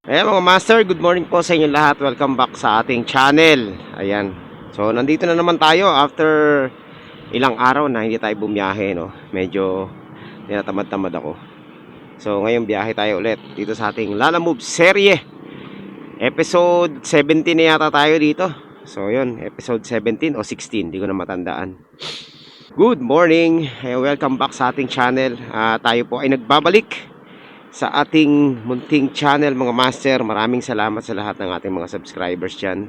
Ayan mga master, good morning po sa inyo lahat. Welcome back sa ating channel. Ayan. So nandito na naman tayo after ilang araw na hindi tayo bumiyahe, no. Medyo tinatamad-tamad ako. So ngayon biyahe tayo ulit dito sa ating Lala Move serye. Episode 17 na yata tayo dito. So yun, episode 17 o 16, hindi ko na matandaan. Good morning. Welcome back sa ating channel. Tayo po ay nagbabalik sa ating munting channel mga master. Maraming salamat sa lahat ng ating mga subscribers dyan,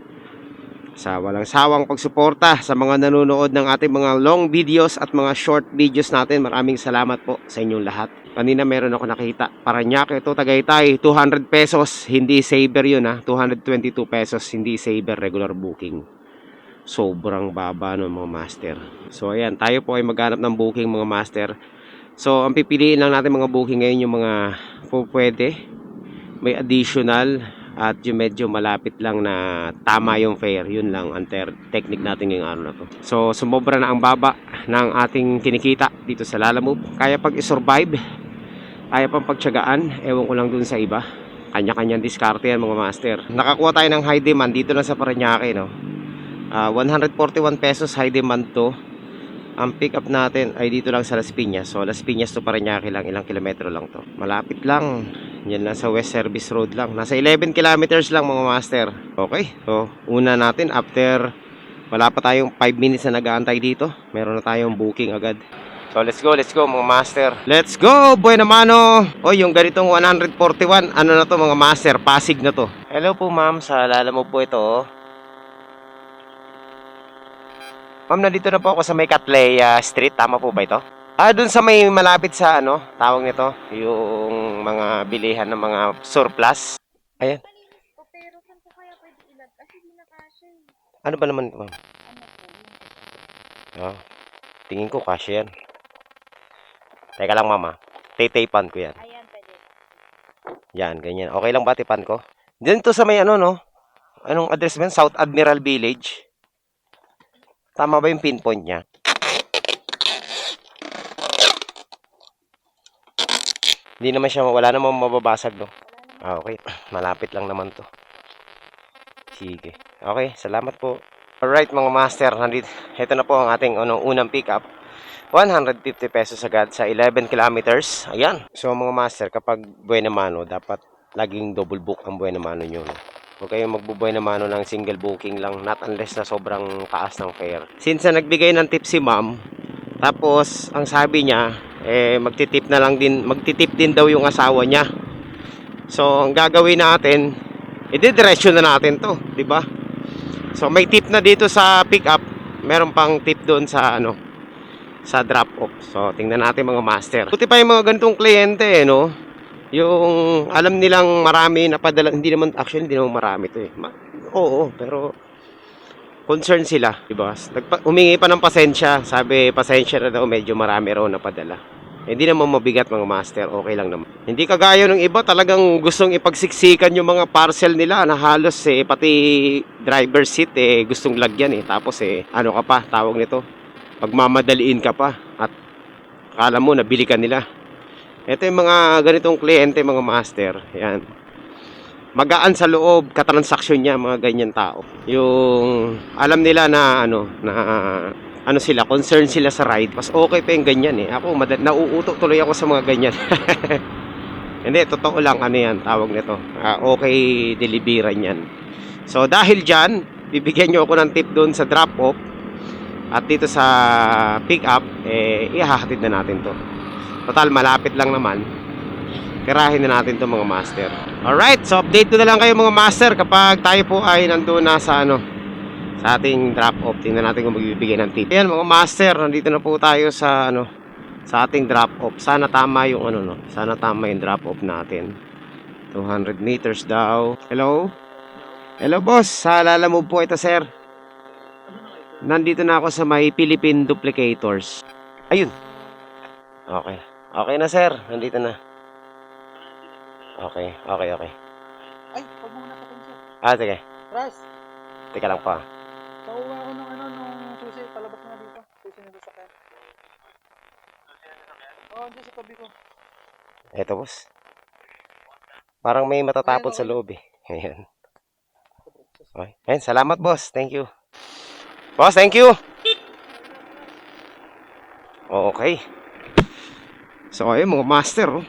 sa walang sawang pagsuporta sa mga nanonood ng ating mga long videos at mga short videos natin. Maraming salamat po sa inyong lahat. Kanina meron ako nakita, Parañaque to Tagaytay, 200 pesos, hindi saver yun ha, 222 pesos, hindi saver, regular booking. Sobrang baba no mga master. So ayan, tayo po ay maghanap ng booking mga master. So, ang pipiliin lang natin mga booking ngayon yung mga pwede, may additional at yung medyo malapit lang na tama yung fare. Yun lang ang technique natin ngayong araw na to. So, sumobra na ang baba ng ating kinikita dito sa Lala Move. Kaya pag i-survive, kaya pang pagtyagaan, ewan ko lang dun sa iba. Kanya-kanyang diskarte yan mga master. Nakakuha tayo ng high demand dito na sa Parañaque, no? 141 pesos high demand to. Ang pick up natin ay dito lang sa Las Piñas. So Las Piñas to Parañaque lang, ilang kilometro lang to. Malapit lang. Yan lang sa West Service Road lang. Nasa 11 kilometers lang mga master. Okay. So una natin after wala pa tayong 5 minutes na nag-aantay dito, meron na tayong booking agad. So let's go mga master. Let's go, buena mano. O yung ganitong 141, ano na to mga master, Pasig na to. Hello po ma'am, sa Lala Move po ito oh. Ma'am, nandito na po ako sa may Catleya Street. Tama po ba ito? Dun sa may malapit sa ano, tawag nito, yung mga bilihan ng mga surplus. Ayan. Pero saan ko kaya pwede ilagay? Kasi di na kasya eh. Ano ba naman ito, ma'am? Oh, tingin ko kasya yan. Teka lang, mama. Taytaypan ko yan. Ayan, pwede. Yan, ganyan. Okay lang ba tipan ko? Diyan to sa may ano, no? Anong address mo yan? South Admiral Village. Tama ba yung pinpoint niya? Hindi naman siya, wala namang mababasag, no? Okay. Malapit lang naman to. Sige. Okay, salamat po. Alright mga master, nandito. Ito na po ang ating unang pick up. 150 pesos agad sa 11 kilometers. Ayan. So mga master, kapag buena mano, dapat laging double book ang buena mano nyo. Huwag kayong magbubuena mano ng single booking lang, not unless na sobrang taas ng fare. Since na nagbigay ng tip si ma'am, tapos ang sabi niya, magtitip din daw yung asawa niya. So ang gagawin natin, diretso na natin to, di ba? So may tip na dito sa pick up, meron pang tip doon sa ano, sa drop off. So tingnan natin mga master. Buti pa yung mga ganitong kliyente, no? Yung alam nilang marami na padala, hindi naman actually hindi naman marami to eh. Oo, pero concern sila, di ba? Humingi pa ng pasensya, sabi pasensya na daw, medyo marami raw na padala. Hindi naman mabigat mga master, okay lang naman. Hindi kagaya ng iba, talagang gustong ipagsiksikan yung mga parcel nila na halos pati driver seat gustong lagyan Tapos ano ka pa, tawag nito, pagmamadaliin ka pa at akala mo nabili ka nila. Ito yung mga ganitong kliyente mga master. Yan. Magaan sa loob, katransaksyon niya mga ganyan tao. Yung alam nila na ano sila, concern sila sa ride. Mas okay pa yung ganyan Ako, nauuto tuloy ako sa mga ganyan. Hindi, totoo lang ano yan, tawag nito. Okay, deliveran yan. So, dahil dyan, bibigyan nyo ako ng tip doon sa drop-off. At dito sa pick-up, ihahatid na natin to. Total, malapit lang naman. Tirahin na natin to mga master. Alright, so update ko na lang kayo mga master kapag tayo po ay nandun na sa sa ating drop-off. Tingnan natin kung magbibigay ng tip. Ayan mga master, nandito na po tayo sa sa ating drop-off. Sana tama yung sana tama yung drop-off natin. 200 meters daw. Hello? Hello boss, sa Lala Move po ito sir. Nandito na ako sa may Philippine Duplicators. Ayun. Okay. Okay na sir, nandito na. Okay. Ay, pag muna pa sir. Sige. Ras, Teka lang pa. pakuha ko ng nung susi, palabas na dito. Susi na sa kaya. Oo, dyan sa tabi ko. Eto boss. Parang may matatapon sa loob eh. Ayan. Okay. Ayan, salamat boss. Thank you. Boss, thank you. Okay. So ayun mga master, oh.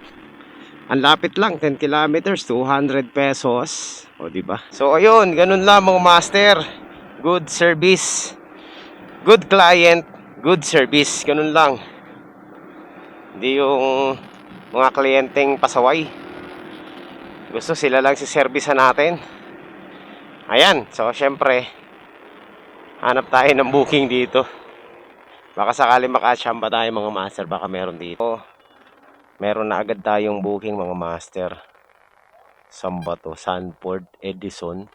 Ang lapit lang, 10 kilometers, 200 pesos. O di ba? So ayun, ganun lang mga master. Good service. Good client, good service. Ganun lang. Hindi yung mga kliyenteng pasaway. Gusto sila lang si servicean natin. Ayan, so syempre hanap tayo ng booking dito. Baka sakali makasyamba tayo mga master, baka meron dito. Meron na agad tayong booking mga master. Saan ba to? Sanford, Edison.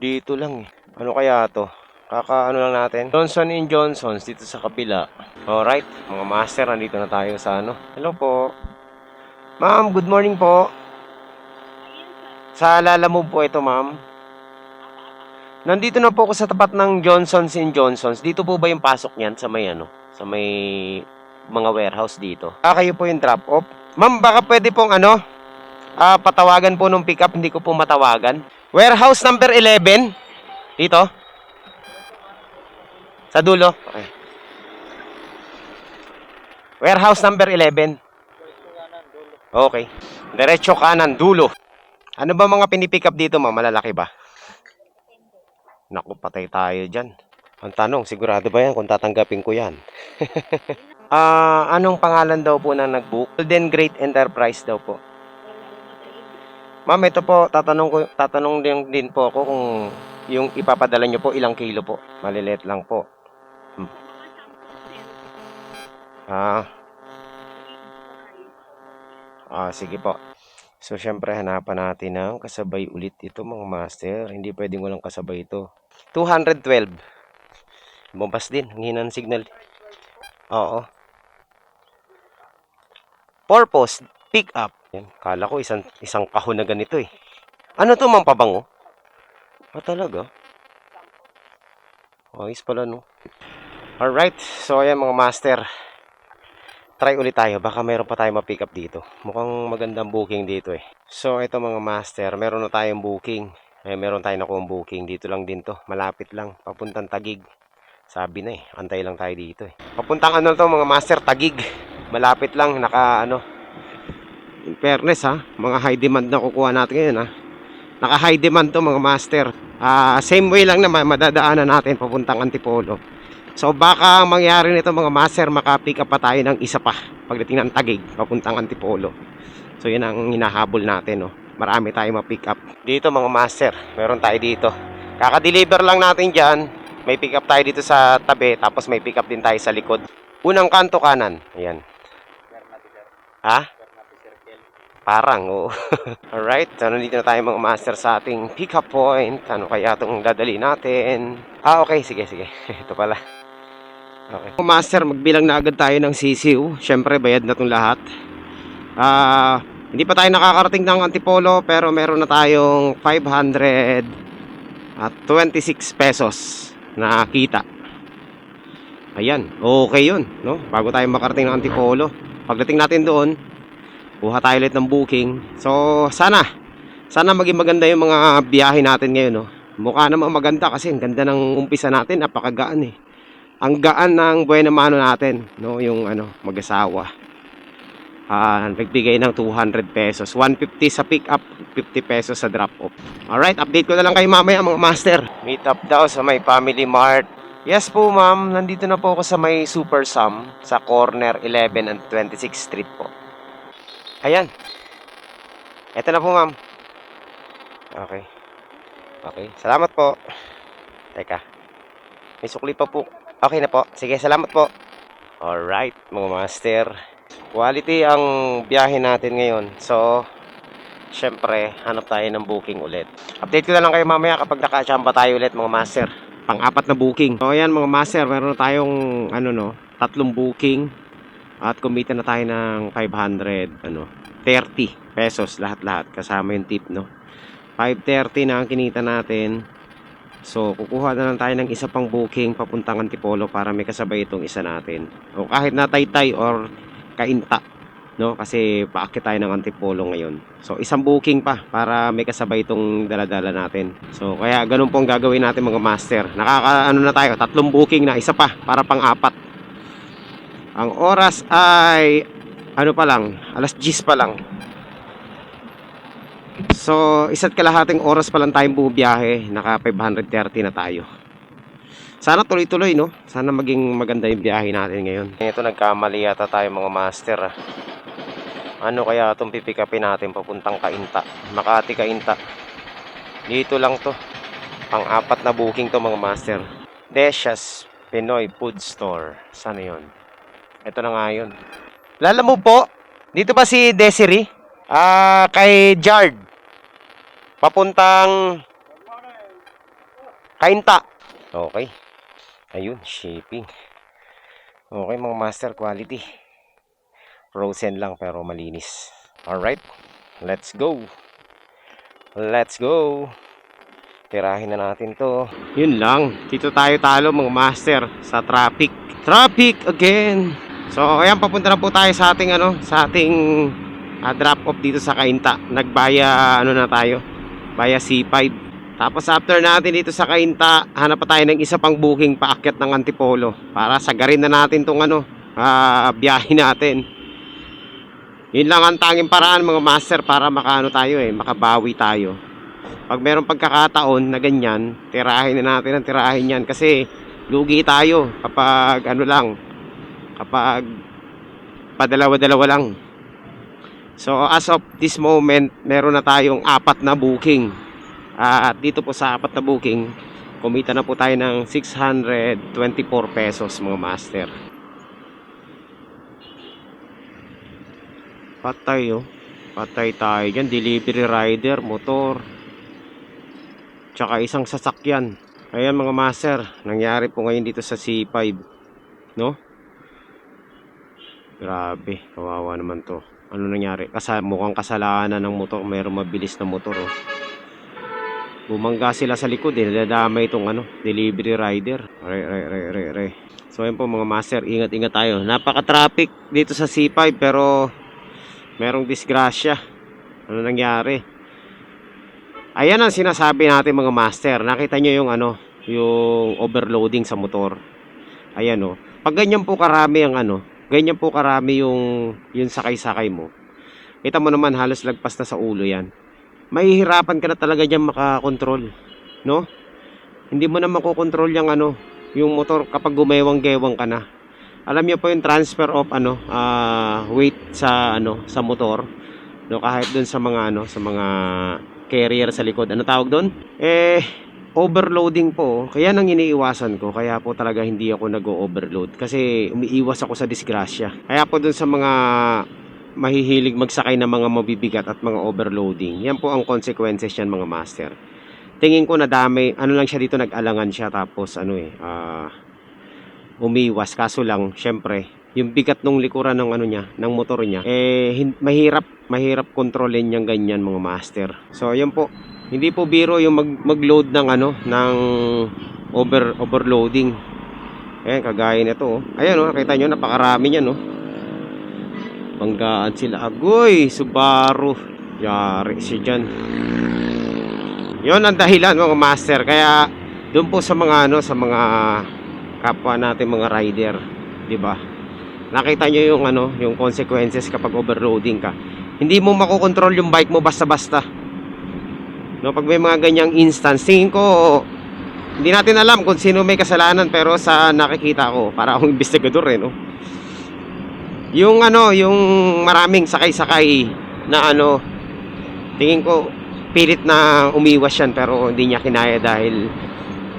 Dito lang eh. Ano kaya to? Kaka ano lang natin. Johnson & Johnson's dito sa kabila. Alright, mga master, nandito na tayo sa ano. Hello po. Ma'am, good morning po. Sa Lalamove po ito ma'am. Nandito na po ako sa tapat ng Johnson's & Johnson's. Dito po ba yung pasok niyan sa may ano? Sa may mga warehouse dito. Kayo po yung drop off. Ma'am, baka pwede pong ano? Patawagan po nung pick up. Hindi ko po matawagan. Warehouse number 11. Dito. Sa dulo. Okay. Warehouse number 11. Okay. Diretso kanan, dulo. Ano ba mga pinipick up dito, ma'am? Malalaki ba? Naku, patay tayo dyan. Ang tanong, sigurado ba yan kung tatanggapin ko yan? Anong pangalan daw po na nag-book? Golden Great Enterprise daw po. Ma'am, ito po, tatanong din po ako kung yung ipapadala nyo po, ilang kilo po. Malilit lang po. Sige po. So, syempre, hanapan natin ng kasabay ulit ito, mga master. Hindi pwedeng walang kasabay ito. 212. Bumpas din. Ang hina ng signal. Oo. Purpose, pick up. Yan. Kala ko isang kahon na ganito eh. Ano to, ma'am, pabango? Talaga? Ayos pala, no? Alright. So, ayan, mga master. Try ulit tayo. Baka meron pa tayo ma-pick up dito. Mukhang magandang booking dito eh. So, ito mga master. Meron na tayong booking. Meron tayong nakuha booking. Dito lang din to. Malapit lang. Papuntang Taguig. Sabi na eh. Antay lang tayo dito eh. Papuntang ano to mga master? Taguig. Malapit lang. In fairness ha. Mga high demand na kukuha natin ngayon ha. Naka high demand to mga master. Same way lang na madadaanan natin papuntang Antipolo. So baka mangyari nito mga master, makapick up pa tayo ng isa pa pagdating ng Taguig papuntang Antipolo. So yan ang hinahabol natin, no. Marami tayong ma-pick up dito mga master. Meron tayo dito. Kaka-deliver lang natin diyan. May pick up tayo dito sa tabi, tapos may pick up din tayo sa likod. Unang kanto kanan. Ayan. Ha? Parang, oo. Alright, so nandito na tayo mga master sa ating pick up point. Ano kaya itong dadali natin? Okay, sige. Ito pala. Okay. Master, magbilang na agad tayo ng sisiw. Siyempre, bayad na itong lahat. Hindi pa tayo nakakarating ng Antipolo, pero meron na tayong 526 pesos na kita. Ayan, okay yun, no? Bago tayo makarating ng Antipolo. Pagdating natin doon, kuha tayo ulit ng booking. So, sana maging maganda yung mga biyahe natin ngayon, no? Mukha namang maganda kasi ang ganda ng umpisa natin, napakagaan eh. Ang gaan ng buhay na mano natin, no, yung mag-asawa. Nagbigay ng 200 pesos, 150 sa pick up, 50 pesos sa drop off. Alright, update ko na lang kayo mamaya mga master. Meet up daw sa may Family Mart. Yes po ma'am, nandito na po ako sa may Super Sam sa corner 11 and 26th Street po. Ayan. Eto na po ma'am. Okay, salamat po. Teka, may sukli pa po. Okay na po. Sige, salamat po. Alright, mga master. Quality ang biyahe natin ngayon. So, syempre, hanap tayo ng booking ulit. Update ko na lang kayo mamaya kapag nakachamba tayo ulit, mga master. Pang-apat na booking. So, ayan mga master, meron na tayong, 3 booking. At kumita na tayo ng 530 pesos lahat-lahat. Kasama yung tip, no? 530 na ang kinita natin. So, kukuha na lang tayo ng isa pang booking papuntang Antipolo para may kasabay itong isa natin. O kahit na Taytay or Kainta. no? Kasi paakit tayo ng Antipolo ngayon. So isang booking pa para may kasabay itong daladala natin. So kaya ganun po ang gagawin natin mga master. Nakaka ano na tayo, 3 booking na, isa pa para pang-4. Ang oras ay ano pa lang, alas 10 pa lang. So, 1.5 oras pa lang tayong bumiyahe, naka 530 na tayo. Sana tuloy-tuloy, no? Sana maging maganda yung biyahe natin ngayon. Ito, nagkamali yata tayo mga master. Ano kaya itong pipikapin natin papuntang Cainta? Makati, Cainta. Dito lang to. Pang-4 na booking to mga master. Desha's Pinoy Food Store. Sana yun? Ito na nga yun. Lala mo po, dito ba si Desiree? Kay Jard. Papuntang Cainta. Okay. Ayun, shipping. Okay mga master, quality. Frozen lang pero malinis. Alright, let's go. Let's go. Tirahin na natin to. Yun lang. Dito tayo talo mga master sa traffic. Traffic again. So, ayan, papunta na po tayo sa ating drop off dito sa Cainta. Nagbaya na tayo. Via C5. Tapos after natin dito sa Cainta, hanap pa tayo ng isa pang booking paakyat ng Antipolo para sagarin na natin tong biyahe natin. Yun lang ang tanging paraan mga master para makabawi tayo. Pag merong pagkakataon na ganyan, tirahin na natin ang tirahin yan kasi lugi tayo kapag kapag padalawa-dalawa lang. So as of this moment, meron na tayong 4 na booking. At dito po sa 4 na booking, kumita na po tayo ng 624 pesos mga master. Patay patay tayo dyan. Delivery rider, motor, tsaka isang sasakyan. Ayan mga master, nangyari po ngayon dito sa C5, no? Grabe, kawawa naman to. Ano nangyari? Mukhang kasalanan ng motor. Mayroong mabilis na motor, oh. Bumangga sila sa likod, nadadamay itong delivery rider. Re. So ayun po mga master, ingat-ingat tayo. Napaka-traffic dito sa C5 pero merong disgrasya. Ano nangyari? Ayan ang sinasabi natin mga master. Nakita nyo yung overloading sa motor. Ayan, oh. Pag ganyan po karami ganyan po karami yung sakay-sakay mo. Kita mo naman halos lagpas na sa ulo yan. Mahihirapan ka na talaga diyan makakontrol, no? Hindi mo na makokontrol yung motor kapag gumewang-gewang ka na. Alam niyo po yung transfer of weight sa motor, no, kahit doon sa mga carrier sa likod. Ano tawag doon? Overloading po. Kaya nang iniiwasan ko. Kaya po talaga hindi ako nag-overload kasi umiiwas ako sa disgrasya. Kaya po doon sa mga mahihilig magsakay ng mga mabibigat at mga overloading, yan po ang consequences yan mga master. Tingin ko nadami, lang siya dito, nag-alangan siya tapos umiwas. Kaso lang, syempre, yung bigat ng likuran ng motor niya, mahirap kontrolin yung ganyan mga master. So, yan po. Hindi po biro yung mag-load ng overloading. Ayan, kagaya nito, oh. Ayan, oh, nakita nyo, napakarami niyan, oh. Banggaan sila. Agoy, Subaru. Yari siya dyan. Yun ang dahilan mga master. Kaya doon po sa mga kapwa natin mga rider, 'di ba? Nakita nyo yung consequences kapag overloading ka. Hindi mo makokontrol yung bike mo basta-basta. No, pag may mga ganyang instance, tingin ko hindi natin alam kung sino may kasalanan, pero sa nakikita ko, para akong investigador no. Yung maraming sakay-sakay na tingin ko pilit na umiwas yan pero hindi niya kinaya dahil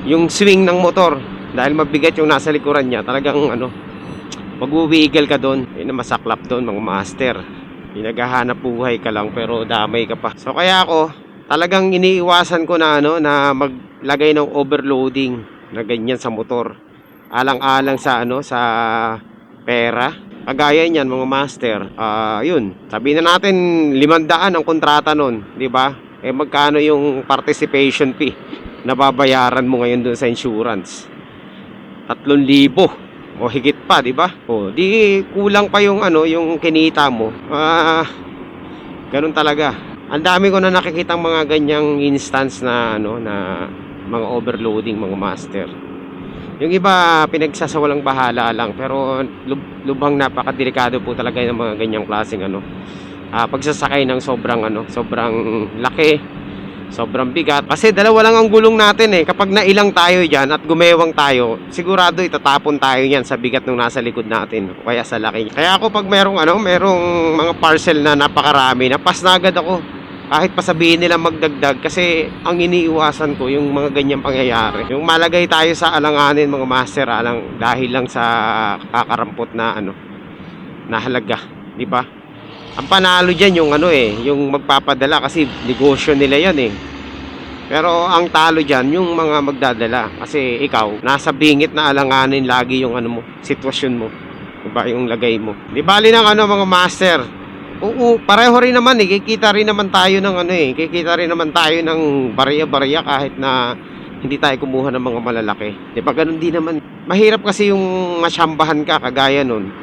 yung swing ng motor, dahil mabigat yung nasa likuran niya, talagang mag-uwiggle ka doon. Yun na masaklap doon mga master. Naghahanap buhay ka lang pero damay ka pa. So kaya ako talagang iniiwasan ko na maglagay ng overloading na ganyan sa motor. Alang-alang sa sa pera. Kagaya niyan mga master. Yun. Sabihin na natin 500 ang kontrata nun, 'di ba? Magkano yung participation fee na babayaran mo ngayon doon sa insurance? 3,000. O higit pa, di ba? O, di kulang pa yung ano, yung kinita mo. Ganun talaga. Ang dami ko na nakikitang mga ganyang instance na ano, na mga overloading, mga master. Yung iba pinagsasawalang bahala lang, pero lubhang napakadelikado po talaga ng mga ganyang klaseng ano. Pagsasakay ng sobrang laki, sobrang bigat. Kasi dalawa lang ang gulong natin eh. Kapag nailang tayo dyan at gumewang tayo, sigurado itatapon tayo yan sa bigat ng nasa likod natin. O kaya sa laki. Kaya ako pag merong mga parcel na napakarami, napas na agad ako. Kahit pasabihin nila magdagdag, kasi ang iniiwasan ko yung mga ganyang pangyayari. Yung malagay tayo sa alanganin, mga master, dahil lang sa kakarampot na na halaga, di ba? Ang panalo diyan yung yung magpapadala, kasi negosyo nila 'yan eh. Pero ang talo diyan yung mga magdadala, kasi ikaw nasa bingit na alanganin lagi yung sitwasyon mo. Diba yung lagay mo. Di bali ng mga master. Oo, pareho rin naman eh. Kikita rin naman tayo ng kikita rin naman tayo ng barya-barya kahit na hindi tayo kumuha ng mga malalaki. Di ba ganun din naman. Mahirap kasi yung masyambahan ka kagaya nun.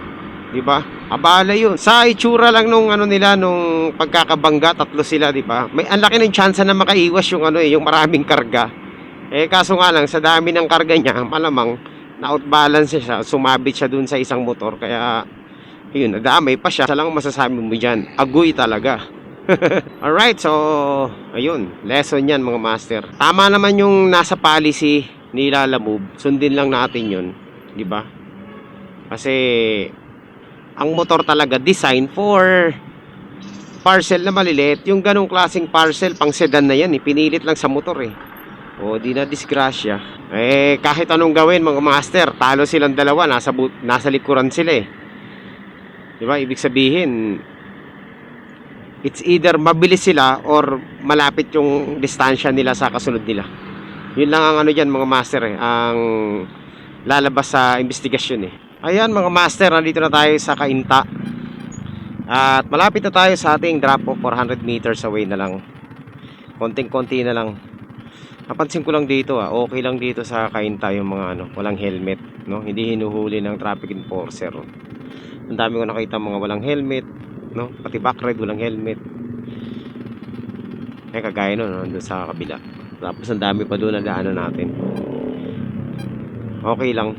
Di ba? Abala yun. Sa itsura lang nung nung pagkakabangga, tatlo sila, di ba? May ang laki ng tsansa na makaiwas yung yung maraming karga. Kaso nga lang sa dami ng karga niya, malamang na-outbalance siya, sumabit siya dun sa isang motor, kaya yun, nadamay pa siya. Sa lang masasabi mo dyan, agoy talaga. Alright, so ayun, lesson yan mga master. Tama naman yung nasa policy ni Lalamove, sundin lang natin yun, di ba? Kasi ang motor talaga design for parcel na maliliit. Yung ganong klaseng parcel, pang sedan na yan eh. Pinilit lang sa motor eh. O di na disgrasya. Kahit anong gawin mga master, talo silang dalawa, nasa likuran sila eh. Diba? Ibig sabihin, it's either mabilis sila or malapit yung distansya nila sa kasunod nila. Yun lang ang dyan mga master eh, ang lalabas sa investigasyon eh. Ayan mga master, nandito na tayo sa Cainta. At malapit na tayo sa ating drop off, 400 meters away na lang. Konting-konti na lang. Napansin ko lang dito okay lang dito sa Cainta yung mga walang helmet, no? Hindi hinuhuli ng traffic enforcer. Ang dami ko nakita mga walang helmet, no? Pati backride walang helmet. Kagaya nun, doon sa kabila. Tapos ang dami pa doon na daanan natin. Okay lang.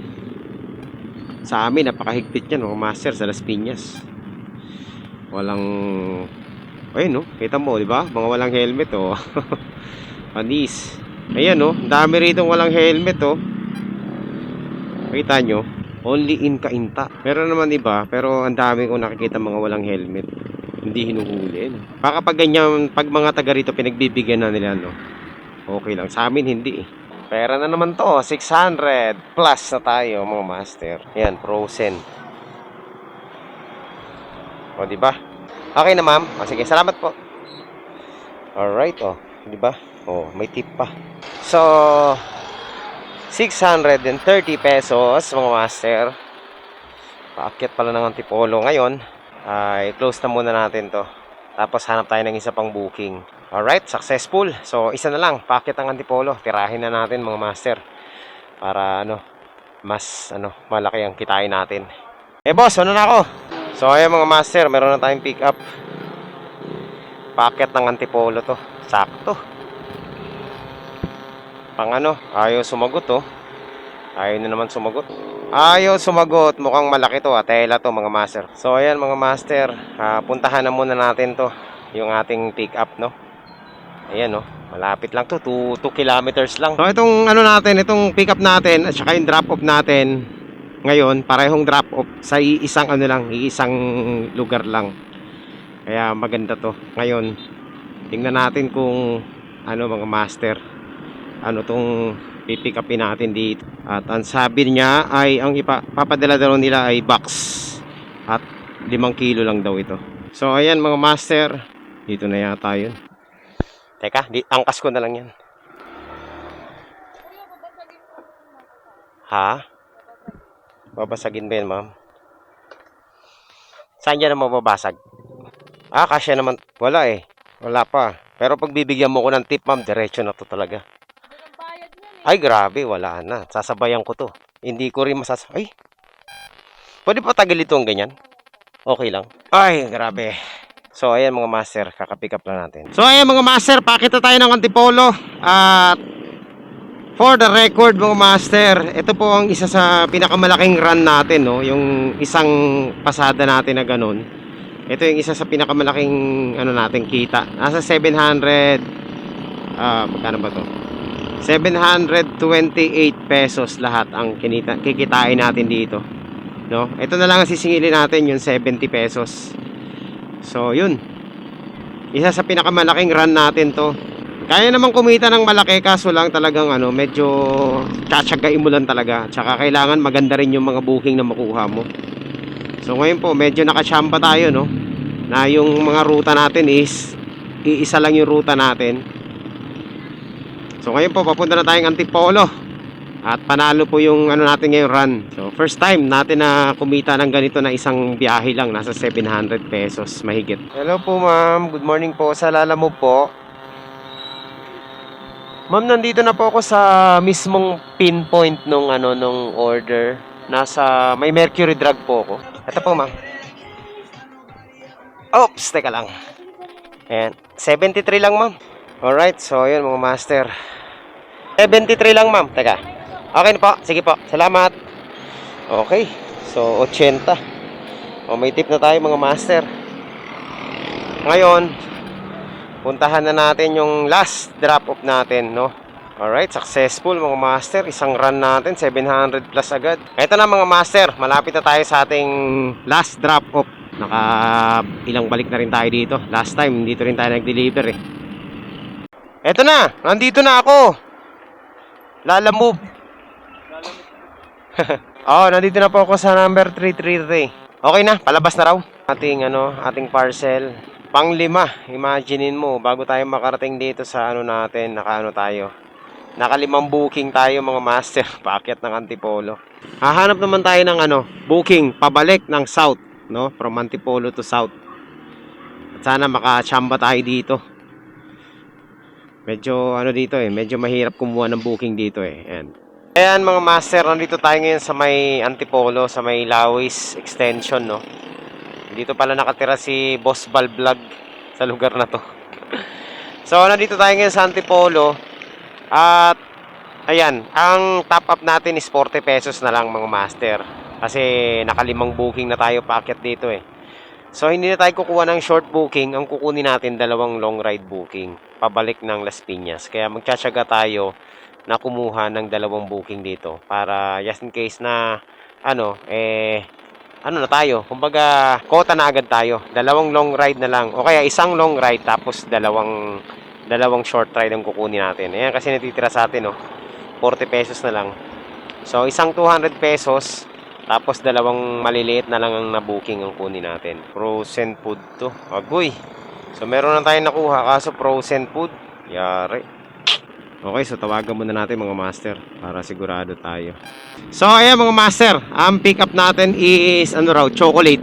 Sa amin napakahigpit yan mga master sa Las Piñas. Walang ayun no, kita mo di ba? Mga walang helmet panis. Ayan ang dami rito walang helmet Kita nyo, only in Cainta. Meron naman iba, pero ang dami kong nakikita mga walang helmet. Hindi hinuhuli Baka pag ganyan, pag mga taga rito pinagbibigyan na nila okay lang. Sa amin hindi Pera na naman to, 600 plus na tayo mga master. Yan, frozen. O, di ba? Okay na, ma'am. O, sige, salamat po. Alright, di ba? May tip pa. So, 630 pesos mga master. Paakyat pala ng Antipolo ngayon. I-close na muna natin to. Tapos hanap tayo ng isa pang booking. Alright, successful. So, isa na lang. Paakyat ang Antipolo. Tirahin na natin mga master. Para mas malaki ang kitain natin. Boss, na ako? So, ayan mga master. Meron na tayong pick up. Paakyat ng Antipolo to. Sakto. Pang ayaw sumagot Ayaw na naman sumagot. Ayaw sumagot. Mukhang malaki to tela to mga master. So ayan mga master, puntahan na muna natin to, yung ating pick up Ayan malapit lang to, 2 kilometers lang. So itong natin, itong pick up natin at saka yung drop off natin ngayon, parehong drop off sa isang isang lugar lang. Kaya maganda to. Ngayon, tingnan natin kung mga master, tong pipick upin natin dito. At ang sabi niya ay ang papadala daw nila ay box at 5 kilo lang daw ito. So ayan mga master, dito na yata yun. Teka, angkas ko na lang yan. Ha? Babasagin ba yan, ma'am? Saan yan na mababasag? Kasya naman. Wala wala pa. Pero pag bibigyan mo ko ng tip, ma'am, diretso na to talaga. Ay, grabe, wala na. Sasabayan ko to. Hindi ko rin ay, Pwede pa tagil ito ang ganyan? Okay lang. Ay, grabe. So, ayan mga master, kakapick up lang natin. So, ayan mga master, pakita tayo ng antipolo. At for the record mga master, ito po ang isa sa pinakamalaking run natin, no? Yung isang pasada natin na ganun. Ito yung isa sa pinakamalaking ano natin kita. Nasa 700 magkano ba to? 728 pesos lahat ang kikitain natin dito. No? Ito na lang ang sisingilin natin yung 70 pesos. So, yun. Isa sa pinakamalaking run natin to. Kaya naman kumita ng malaki kaso lang talagang ano, medyo tsatsagain mo lang talaga. Tsaka kailangan maganda rin yung mga booking na makuha mo. So, ngayon po, medyo nakachamba tayo, no? Na yung mga ruta natin is iisa lang yung ruta natin. So, ngayon po, papunta na tayong Antipolo. At panalo po yung ano natin ngayon run. So first time natin na kumita ng ganito na isang biyahe lang. Nasa 700 pesos mahigit. Hello po ma'am. Good morning po. Sa Lalamove po. Ma'am, nandito na po ako sa mismong pinpoint nung ano nung order. Nasa may Mercury Drug po ako. Ito po ma'am. Oops, teka lang. Ayan. 73 lang ma'am. Alright, so yun mga master. 73 lang ma'am. Teka. Okay na po. Sige po. Salamat. Okay. So, 80. O, may tip na tayo mga master. Ngayon, puntahan na natin yung last drop-off natin, no? Alright, successful mga master. Isang run natin, 700 plus agad. Ito na mga master. Malapit na tayo sa ating last drop-off. Ilang balik na rin tayo dito. Last time, dito rin tayo nag-deliver eh. Ito na. Nandito na ako. Lalamove. Nandito na po ako sa number 333. Okay na, palabas na raw. Ating parcel. Pang-5. Imaginein mo, bago tayo makarating dito sa ano natin, naka-5 booking tayo mga master, paakyat ng Antipolo. Hahanap naman tayo ng booking pabalik ng south, no? From Antipolo to south. At sana makachamba tayo dito. Medyo dito medyo mahirap kumuha ng booking dito eh. Ayan mga master, nandito tayo ngayon sa may Antipolo, sa may Lawis Extension, no? Dito pala nakatira si Boss Bal Vlog sa lugar na to. So, nandito tayo ngayon sa Antipolo. At, ayan, ang top up natin is 40 pesos na lang mga master. Kasi naka-5 booking na tayo paakyat dito eh. So, hindi na tayo kukuha ng short booking. Ang kukunin natin, 2 long ride booking. Pabalik ng Las Piñas. Kaya magtsatsaga tayo na kumuha ng 2 booking dito para just in case na na tayo, kumbaga quota na agad tayo, 2 long ride na lang o kaya isang long ride tapos dalawang short ride ang kukunin natin. Ayan kasi natitira sa atin 40 pesos na lang, so isang 200 pesos tapos 2 maliliit na lang ang na-booking ang kunin natin. Frozen food to, agoy. So meron na tayong nakuha kaso frozen food, yari. Okay, so tawagan muna natin mga master para sigurado tayo. So ayan mga master, ang pick up natin is chocolate.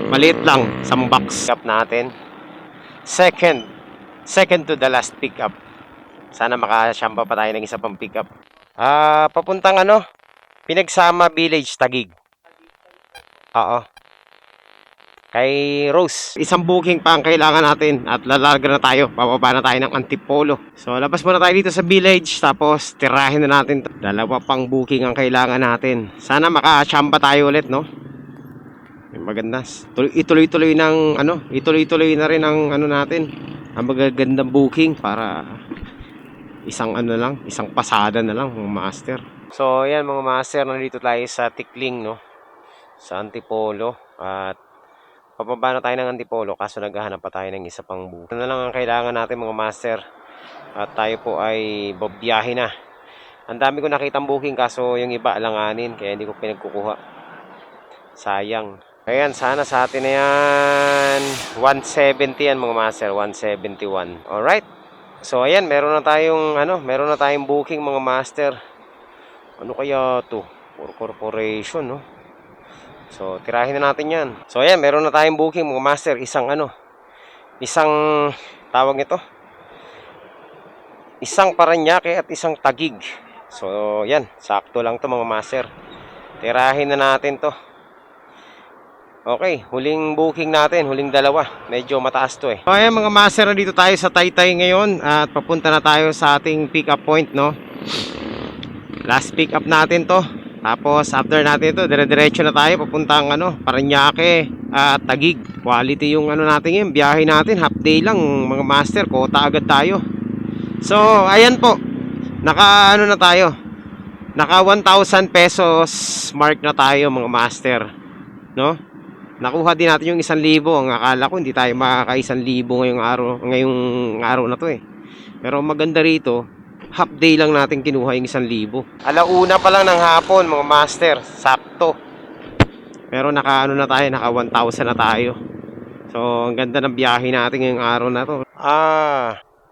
Maliit lang, 1 box. Pick up natin. Second to the last pick up. Sana makasyamba pa tayo ng isa pang pick up. Papuntang Pinagsama Village, Taguig. Oo. Kay Rose. Isang booking pa ang kailangan natin at lalarga na tayo. Bababa na tayo ng Antipolo. So labas muna tayo dito sa village tapos tirahin na natin. 2 pang booking ang kailangan natin. Sana makachamba tayo ulit, no? Maganda. Ituloy-tuloy na rin ang natin. Ang magagandang booking para isang isang pasada na lang mga master. So ayan mga master, nandito tayo sa Tikling, no? Sa Antipolo at pababa na tayo ng Antipolo kaso naghahanap pa tayo ng isa pang booking. Ano na lang ang kailangan natin mga master at tayo po ay biyahe na. Ang dami ko nakitang booking kaso yung iba alanganin kaya hindi ko pinagkukuha. Sayang. Ayan, sana sa atin na yan. 170 yan mga master, 171. Alright. So ayan, meron na tayong booking mga master. Ano kaya to? For corporation, no? So, tirahin na natin yan. So, ayan, meron na tayong booking mga master. Isang tawag nito. Isang Paranaque at isang Taguig. So, yan, sakto lang to mga master. Tirahin na natin to. Okay, huling booking natin, huling dalawa. Medyo mataas to eh. So ayan mga master, dito tayo sa Taytay ngayon at papunta na tayo sa ating pick up point, no? Last pick up natin to. Tapos after natin ito, dire-diretso na tayo papuntang Parañaque at Taguig. Quality yung natin yun, biyahe natin, half day lang mga master, kota agad tayo. So ayan po, naka na tayo. Naka 1,000 pesos mark na tayo mga master, no? Nakuha din natin yung 1,000. Ang akala ko hindi tayo makaka 1,000 ngayong araw na to eh. Pero maganda rito, half day lang natin kinuha yung 1,000. Alauna pa lang ng hapon mga master, sakto. Pero naka na tayo, naka 1,000 na tayo. So ang ganda ng biyahe natin ngayong araw na to.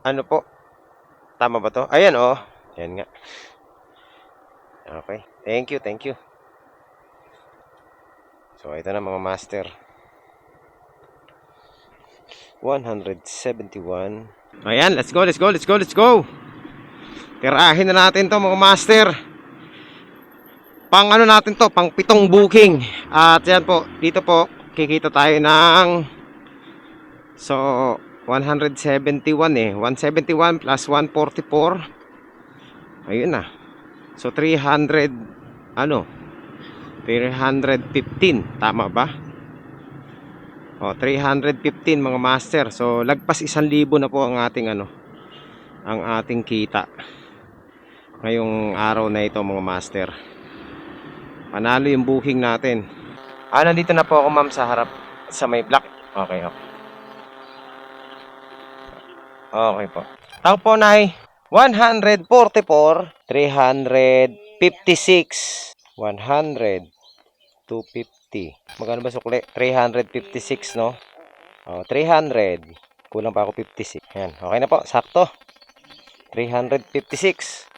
Ano po? Tama ba to? Ayan oh. Ayan nga. Okay. Thank you, thank you. So ito na mga master. 171. Ayan, let's go, let's go, let's go, let's go. Tirahin na natin to mga master. Pang natin to, pang 7 booking. At yan po, dito po kikita tayo ng 171 eh. 171 plus 144. Ayun na. So 315, tama ba? 315 mga master. So lagpas 1,000 na po ang ating ang ating kita ngayong araw na ito mga master. Panalo yung booking natin. Nandito na po ako ma'am sa harap sa may block. Okay, okay. Okay po. Tao po nay 144, 356, 100, 250. Magkano ba sukli? 356, no? 300. Kulang pa ako 56. Yan. Okay na po. Sakto. 356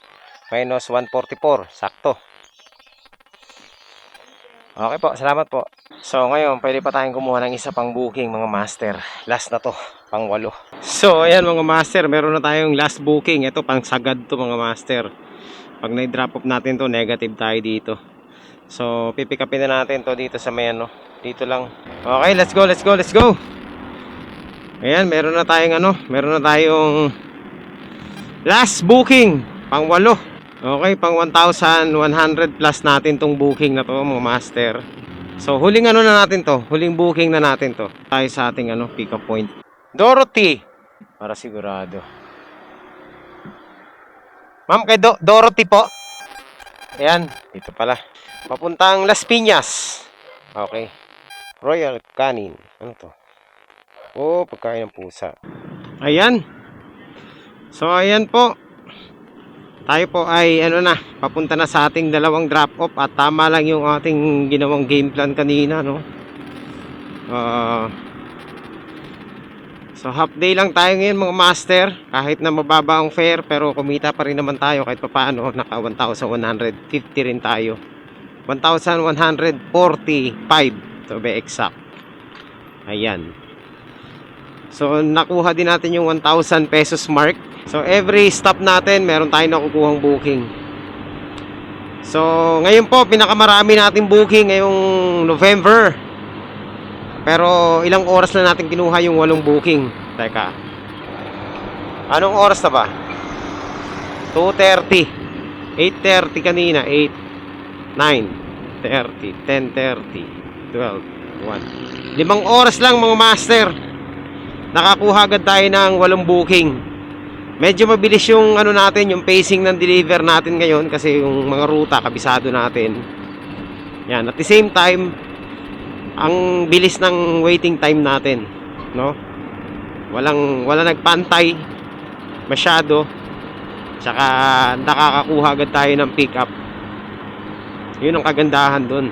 minus 144. Sakto. Okay po. Salamat po. So, ngayon, pwede pa tayong kumuha ng isa pang booking, mga master. Last na to. Pang 8. So, ayan mga master. Meron na tayong last booking. Ito, pang sagad to mga master. Pag na-drop off natin to, negative tayo dito. So, pipick upin na natin to dito sa may dito lang. Okay, let's go, let's go, let's go. Ayan, meron na tayong last booking, pang 8. Okay, pang 1,100 plus natin tong booking na to, mga master. So, huling na natin to, huling booking na natin to. Tayo sa ating pick up point. Dorothy, para sigurado. Ma'am, kay Dorothy po. Ayan, dito pala. Papuntang Las Piñas. Okay. Royal Canin. Ano to? Oh, pagkain ng pusa. Ayan. So, ayan po. Tayo po ay papunta na sa ating dalawang drop off. At tama lang yung ating ginawang game plan kanina, no? So, half day lang tayo ngayon mga master. Kahit na mababa ang fare, pero kumita pa rin naman tayo kahit papaano. Naka 1,150 rin tayo. 1,145 to be exact. Ayan. So nakuha din natin yung 1,000 pesos mark. So every stop natin meron tayong nakukuhang booking. So ngayon po pinakamarami nating booking ngayong November. Pero ilang oras na natin kinuha yung 8 booking. Teka. Anong oras na ba? 2:30. 8:30 kanina, 8 9:30, 10:30, 12, 1. 5 oras lang mga master. Nakakuha agad tayo ng 8 booking. Medyo mabilis yung natin, yung pacing ng deliver natin ngayon kasi yung mga ruta kabisado natin. Yan, at the same time, ang bilis ng waiting time natin, no? Wala nagpantay masyado. Tsaka nakakakuha agad tayo ng pick up. Yun ang kagandahan dun.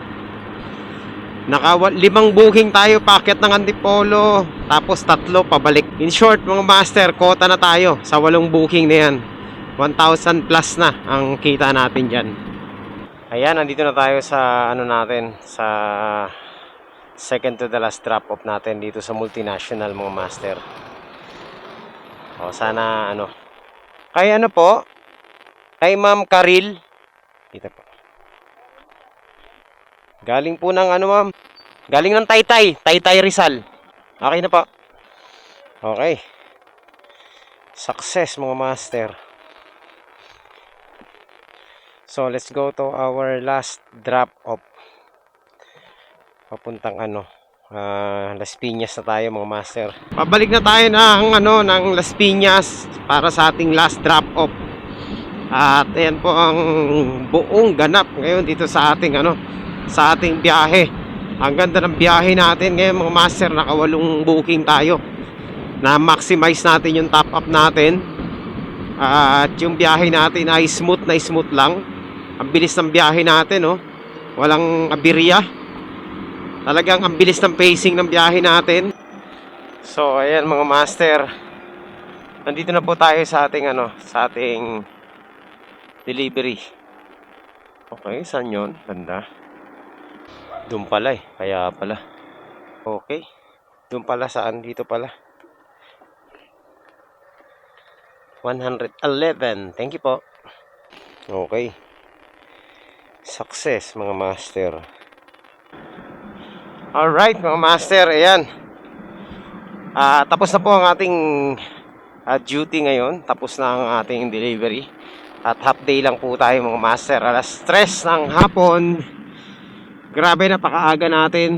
Naka 5 booking tayo, packet ng Antipolo, tapos 3 pabalik. In short mga master, kota na tayo sa 8 booking na yan. 1,000 plus na ang kita natin dyan. Ayan, nandito na tayo sa natin, sa second to the last drop off natin dito sa multinational mga master. O sana kay po, kay Ma'am Karil. Kita po. Galing po ng ma'am, Galing ng Taytay, Taytay Rizal. Okay na po. Okay. Success mga master. So let's go to our last drop off. Papuntang Las Piñas na tayo mga master. Pabalik na tayo ng Las Piñas para sa ating last drop off. At ayan po ang buong ganap ngayon dito sa ating sa ating biyahe. Ang ganda ng biyahe natin ngayon mga master, nakawalong booking tayo. Na maximize natin yung top up natin. At yung biyahe natin ay smooth na smooth lang. Ang bilis ng biyahe natin, oh. Walang aberya. Talagang ang bilis ng pacing ng biyahe natin. So, ayan mga master. Nandito na po tayo sa ating sa ating delivery. Okay, saan yun? Ganda. Doon pala kaya pala. Okay. Doon pala, saan? Dito pala. 111. Thank you po. Okay. Success mga master. Alright mga master, ayan. Tapos na po ang ating duty ngayon. Tapos na ang ating delivery. At half day lang po tayo mga master. Alas 3 ng hapon. Grabe, napakaaga natin.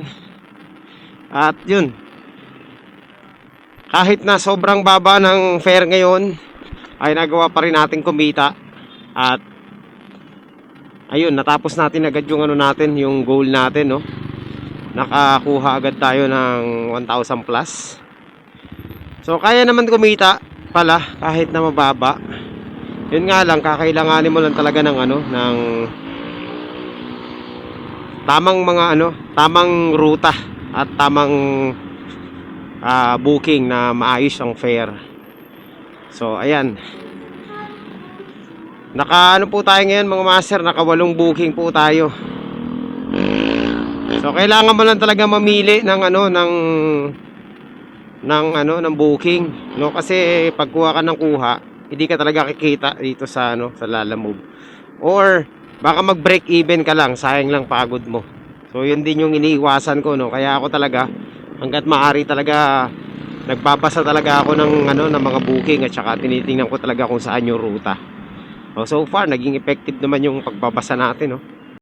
At yun, kahit na sobrang baba ng fare ngayon, ay nagawa pa rin natin kumita. At ayun, natapos natin agad yung natin, yung goal natin, no. Nakakuha agad tayo ng 1,000 plus. So kaya naman kumita pala kahit na mababa. Yun nga lang, kakailanganin mo lang talaga ng ng tamang tamang ruta at tamang booking na maayos ang fare. So ayan. Po tayo ngayon mga master, nakawalong booking po tayo. So kailangan mo lang talaga mamili ng ng booking, no, kasi pag kuha ka ng kuha, hindi ka talaga kikita dito sa sa Lalamove. Or baka mag-break even ka lang, sayang lang pagod mo. So yun din yung iniiwasan ko, no. Kaya ako talaga hangga't maaari talaga nagbabasa talaga ako ng ng mga booking, at saka tinitingnan ko talaga kung saan yung ruta. So far naging effective naman yung pagbabasa natin, no.